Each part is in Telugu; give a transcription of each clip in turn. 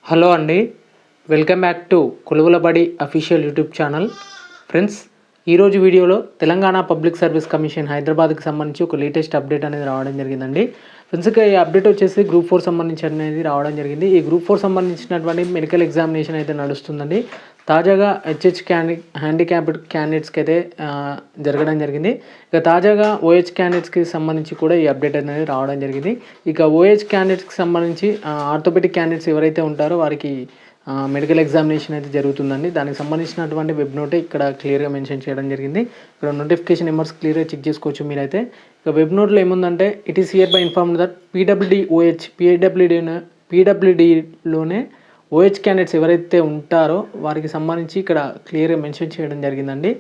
హలో అండి, welcome back to Koluvulabadi official YouTube channel. Friends, ఈరోజు వీడియోలో తెలంగాణ పబ్లిక్ సర్వీస్ కమిషన్ హైదరాబాద్కి సంబంధించి ఒక లేటెస్ట్ అప్డేట్ అనేది రావడం జరిగిందండి. ఫ్రెండ్స్, ఈ అప్డేట్ వచ్చేసి గ్రూప్ 4 సంబంధించి అనేది రావడం జరిగింది. ఈ గ్రూప్ 4 సంబంధించినటువంటి మెడికల్ ఎగ్జామినేషన్ అయితే నడుస్తుందండి. తాజాగా హ్యాండిక్యాప్డ్ క్యాండిడేట్స్కి అయితే జరగడం జరిగింది. ఇక తాజాగా ఓహెచ్ క్యాండిడేట్స్కి సంబంధించి కూడా ఈ అప్డేట్ అనేది రావడం జరిగింది. ఇక ఓహెచ్ క్యాండిడేట్స్కి సంబంధించి ఆర్థోపెడిక్ క్యాండిడేట్స్ ఎవరైతే ఉంటారో వారికి మెడికల్ ఎగ్జామినేషన్ అయితే జరుగుతుందండి. దానికి సంబంధించినటువంటి వెబ్ నోటే ఇక్కడ క్లియర్గా మెన్షన్ చేయడం జరిగింది. ఇక్కడ నోటిఫికేషన్ నెంబర్స్ క్లియర్గా చెక్ చేసుకోవచ్చు మీరైతే. ఇక వెబ్ నోట్లో ఏముందంటే, it is hereby inform that పీడబ్ల్యూడీలోనే ఓహెచ్ క్యాండిడేట్స్ ఎవరైతే ఉంటారో వారికి సంబంధించి ఇక్కడ క్లియర్గా మెన్షన్ చేయడం జరిగిందండి.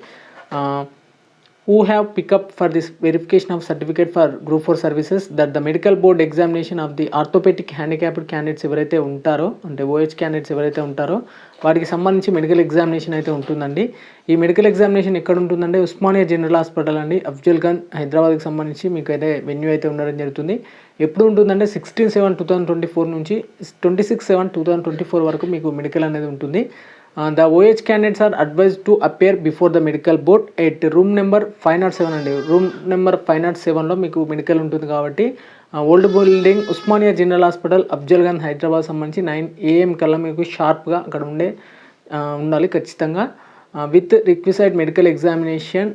who have pick up for this verification of certificate for group 4 services that the medical board examination of the orthopedic handicapped candidates ఎవరైతే ఉంటారో, అంటే ఓహెచ్ క్యాండిడేట్స్ ఎవరైతే ఉంటారో వాటికి సంబంధించి మెడికల్ ఎగ్జామినేషన్ అయితే ఉంటుందండి. ఈ మెడికల్ ఎగ్జామినేషన్ ఎక్కడ ఉంటుందంటే ఉస్మానియా జనరల్ హాస్పిటల్ అండి, అఫ్జల్గంజ్, హైదరాబాద్కి సంబంధించి మీకు అయితే వెన్యూ అయితే ఉండడం జరుగుతుంది. ఎప్పుడు ఉంటుందంటే 16/7/2024 నుంచి 26/7/2024 వరకు మీకు మెడికల్ అనేది ఉంటుంది. The OH candidates are advised to appear before the medical board at room number 507 అండి. రూమ్ నెంబర్ 507లో మీకు మెడికల్ ఉంటుంది కాబట్టి old building Osmania general hospital, Afzalgunj, Hyderabad సంబంధించి 9 AM కల్లా మీకు షార్ప్గా అక్కడ ఉండాలి ఖచ్చితంగా. With requisite medical examination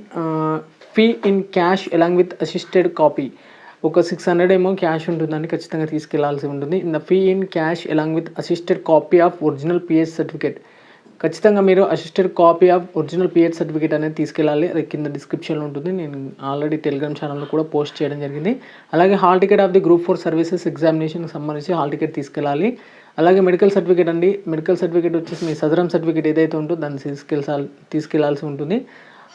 fee in cash along with attested copy. ఒక 600 ఏమో క్యాష్ ఉంటుందండి, ఖచ్చితంగా తీసుకెళ్లాల్సి ఉంటుంది. In the fee in cash along with attested copy of original PH certificate. ఖచ్చితంగా మీరు attested copy of original PH certificate అనేది తీసుకెళ్ళాలి. అది కింద డిస్క్రిప్షన్లో ఉంటుంది. నేను ఆల్రెడీ టెలిగ్రామ్ ఛానల్లో కూడా పోస్ట్ చేయడం జరిగింది. అలాగే hall ticket of the group 4 services ఎగ్జామినేషన్కి సంబంధించి హాల్ టికెట్ తీసుకెళ్ళాలి. అలాగే మెడికల్ సర్టిఫికేట్ అండి, మెడికల్ సర్టిఫికేట్ వచ్చేసి మీ సదరం సర్టిఫికేట్ ఏదైతే ఉంటుందో దాన్ని తీసుకెళ్లాల్సి ఉంటుంది.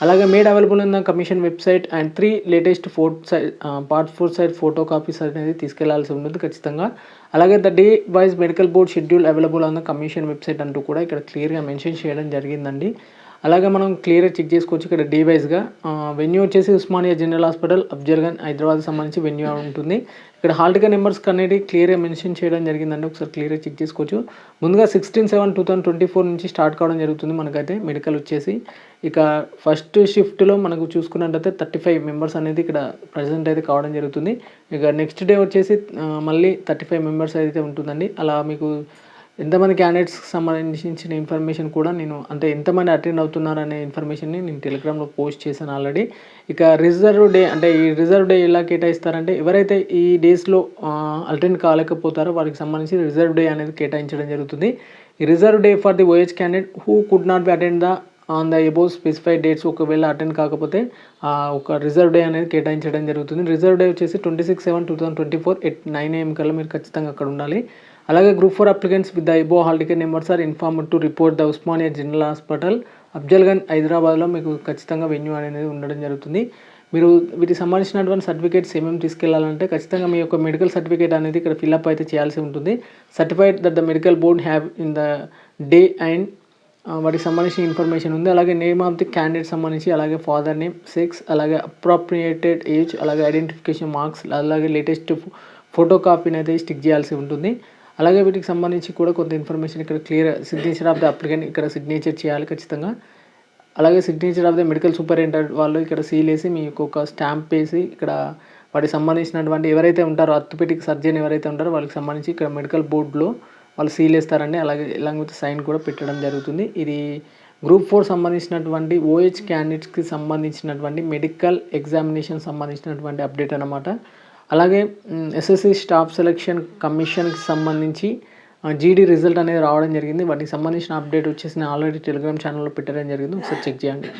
అలాగే made available in the commission website and 3 latest part 4 size photo copies అనేది తీసుకెళ్లాల్సి ఉంటుంది ఖచ్చితంగా. అలాగే the day wise medical board schedule available on the commission website అంటూ కూడా ఇక్కడ క్లియర్గా మెన్షన్ చేయడం జరిగిందండి. అలాగే మనం క్లియర్గా చెక్ చేసుకోవచ్చు. ఇక్కడ డే వైజ్గా వెన్యూ వచ్చేసి ఉస్మానియా జనరల్ హాస్పిటల్, అఫ్జల్గంజ్, హైదరాబాద్కి సంబంధించి వెన్యూ ఉంటుంది. ఇక్కడ హాల్ టికెట్ నెంబర్స్ అనేది క్లియర్గా మెన్షన్ చేయడం జరిగిందండి. ఒకసారి క్లియర్గా చెక్ చేసుకోవచ్చు. ముందుగా 16/7/2024 నుంచి స్టార్ట్ కావడం జరుగుతుంది మనకైతే మెడికల్ వచ్చేసి. ఇక ఫస్ట్ షిఫ్ట్లో మనకు చూసుకున్నట్టయితే 35 మెంబర్స్ అనేది ఇక్కడ ప్రజెంట్ అయితే కావడం జరుగుతుంది. ఇక నెక్స్ట్ డే వచ్చేసి మళ్ళీ 35 మెంబర్స్ అయితే ఉంటుందండి. అలా మీకు ఎంతమంది క్యాండిడేట్స్కి సంబంధించిన ఇన్ఫర్మేషన్ కూడా నేను, అంటే ఎంతమంది అటెండ్ అవుతున్నారు అనే ఇన్ఫర్మేషన్ని నేను టెలిగ్రామ్లో పోస్ట్ చేశాను ఆల్రెడీ. ఇక రిజర్వ్ డే, అంటే ఈ రిజర్వ్ డే ఎలా కేటాయిస్తారంటే ఎవరైతే ఈ డేస్లో అటెండ్ కాలేకపోతారో వారికి సంబంధించి రిజర్వ్ డే అనేది కేటాయించడం జరుగుతుంది. ఈ reserve day for the OH candidate who could not be attend on the above specified dates. ఒకవేళ అటెండ్ కాకపోతే ఒక రిజర్వ్ డే అనేది కేటాయించడం జరుగుతుంది. రిజర్వ్ డే వచ్చేసి 26/7/2024 at 9 AM కల్లా మీరు ఖచ్చితంగా అక్కడ ఉండాలి. అలాగే group 4 applicants with the above hall ticket numbers are informed to report the Osmania general hospital, Afzalgunj, హైదరాబాద్లో మీకు ఖచ్చితంగా వెన్యూ అనేది ఉండడం జరుగుతుంది. మీరు వీటికి సంబంధించినటువంటి సర్టిఫికేట్స్ ఏమేమి తీసుకెళ్లాలంటే ఖచ్చితంగా మీ యొక్క మెడికల్ సర్టిఫికేట్ అనేది ఇక్కడ ఫిల్అప్ అయితే చేయాల్సి ఉంటుంది. Certified that the medical board have in the day and వాటికి సంబంధించిన ఇన్ఫర్మేషన్ ఉంది. అలాగే నేమ్ ఆఫ్ ది క్యాండిడేట్ సంబంధించి, అలాగే ఫాదర్ నేమ్, సెక్స్, అలాగే అప్రోప్రియేటెడ్ ఏజ్, అలాగే ఐడెంటిఫికేషన్ మార్క్స్, అలాగే లేటెస్ట్ ఫోటో కాపీని అయితే స్టిక్ చేయాల్సి ఉంటుంది. అలాగే వీటికి సంబంధించి కూడా కొంత ఇన్ఫర్మేషన్ ఇక్కడ clear signature of the applicant ఇక్కడ సిగ్నేచర్ చేయాలి ఖచ్చితంగా. అలాగే signature of the medical superintendent వాళ్ళు ఇక్కడ సీల్ వేసి మీకు ఒక స్టాంప్ వేసి ఇక్కడ వాటికి సంబంధించినటువంటి ఎవరైతే ఉంటారో ఆర్థోపెడిక్ సర్జన్ ఎవరైతే ఉంటారో వాళ్ళకి సంబంధించి ఇక్కడ మెడికల్ బోర్డులో వాళ్ళు సీల్ వేస్తారండి. అలాగే ఇలాంగ్ విత్ సైన్ కూడా పెట్టడం జరుగుతుంది. ఇది గ్రూప్ 4 సంబంధించినటువంటి ఓహెచ్ క్యాండిడేట్స్కి సంబంధించినటువంటి మెడికల్ ఎగ్జామినేషన్ సంబంధించినటువంటి అప్డేట్ అన్నమాట. అలాగే ఎస్ఎస్సి స్టాఫ్ సెలక్షన్ కమిషన్కి సంబంధించి జీడీ రిజల్ట్ అనేది రావడం జరిగింది. వాటికి సంబంధించిన అప్డేట్ వచ్చేసి నేను ఆల్రెడీ టెలిగ్రామ్ ఛానల్లో పెట్టడం జరిగింది. ఒకసారి చెక్ చేయండి.